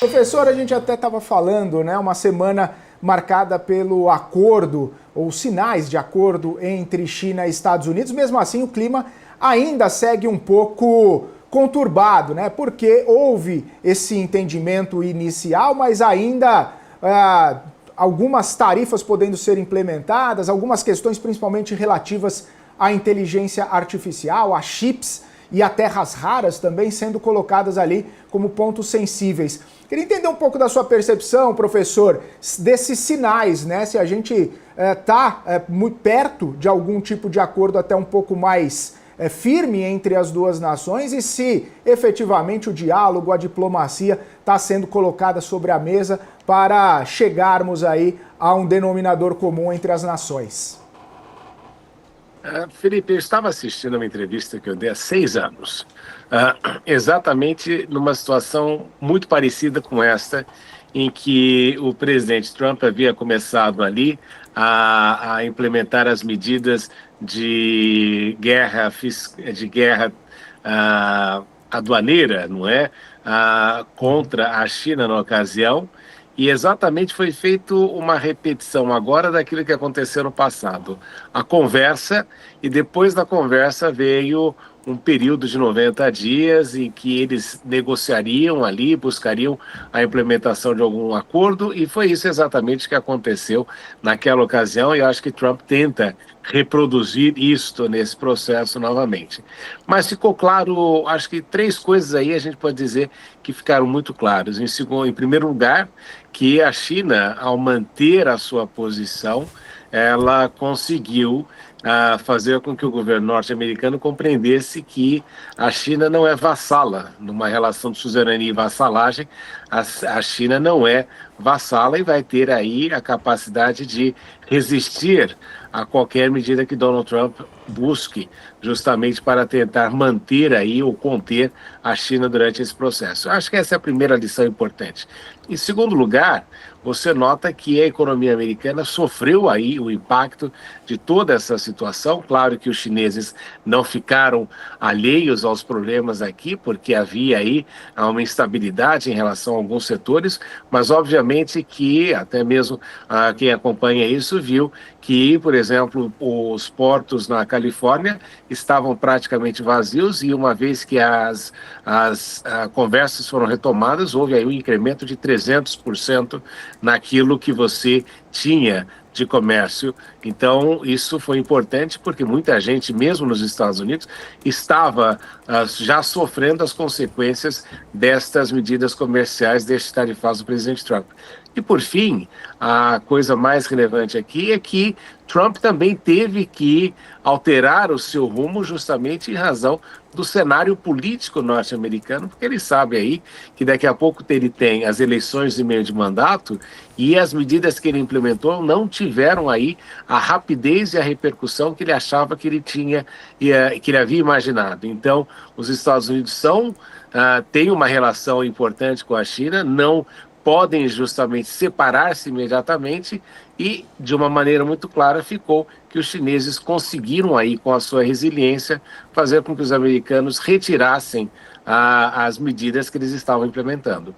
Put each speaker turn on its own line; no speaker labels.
Professor, a gente até estava falando, né, uma semana marcada pelo acordo, ou sinais de acordo entre China e Estados Unidos. Mesmo assim, o clima ainda segue um pouco conturbado, né, porque houve esse entendimento inicial, mas ainda algumas tarifas podendo ser implementadas, algumas questões principalmente relativas à inteligência artificial, a chips e a terras raras também sendo colocadas ali como pontos sensíveis. Queria entender um pouco da sua percepção, professor, desses sinais, né? Se a gente está muito perto de algum tipo de acordo até um pouco mais firme entre as duas nações e se efetivamente o diálogo, a diplomacia está sendo colocada sobre a mesa para chegarmos aí a um denominador comum entre as nações.
Felipe, eu estava assistindo uma entrevista que eu dei há 6 anos, exatamente numa situação muito parecida com esta, em que o presidente Trump havia começado ali a implementar as medidas de guerra aduaneira, não é? Contra a China na ocasião. E exatamente foi feito uma repetição agora daquilo que aconteceu no passado. A conversa, e depois da conversa veio um período de 90 dias em que eles negociariam ali, buscariam a implementação de algum acordo, e foi isso exatamente que aconteceu naquela ocasião, e eu acho que Trump tenta reproduzir isto nesse processo novamente. Mas ficou claro, acho que 3 coisas aí a gente pode dizer que ficaram muito claras. Em primeiro lugar, que a China, ao manter a sua posição, ela conseguiu fazer com que o governo norte-americano compreendesse que a China não é vassala, numa relação de suzerania e vassalagem, a China não é vassala e vai ter aí a capacidade de resistir a qualquer medida que Donald Trump busque, justamente para tentar manter aí ou conter a China durante esse processo. Eu acho que essa é a primeira lição importante. Em segundo lugar, você nota que a economia americana sofreu aí o impacto de toda essa situação. Claro que os chineses não ficaram alheios aos problemas aqui, porque havia aí uma instabilidade em relação a alguns setores, mas obviamente que até mesmo quem acompanha isso viu que, por exemplo, os portos na Califórnia estavam praticamente vazios e uma vez que as conversas foram retomadas, houve aí um incremento de 300% naquilo que você tinha de comércio. Então, isso foi importante porque muita gente, mesmo nos Estados Unidos, estava já sofrendo as consequências destas medidas comerciais, deste tarifaço do presidente Trump. E, por fim, a coisa mais relevante aqui é que Trump também teve que alterar o seu rumo justamente em razão do cenário político norte-americano, porque ele sabe aí que daqui a pouco ele tem as eleições de meio de mandato e as medidas que ele implementou não tiveram aí a rapidez e a repercussão que ele achava que ele tinha, que ele havia imaginado. Então, os Estados Unidos têm uma relação importante com a China, não podem justamente separar-se imediatamente e, de uma maneira muito clara, ficou que os chineses conseguiram aí, com a sua resiliência, fazer com que os americanos retirassem as medidas que eles estavam implementando.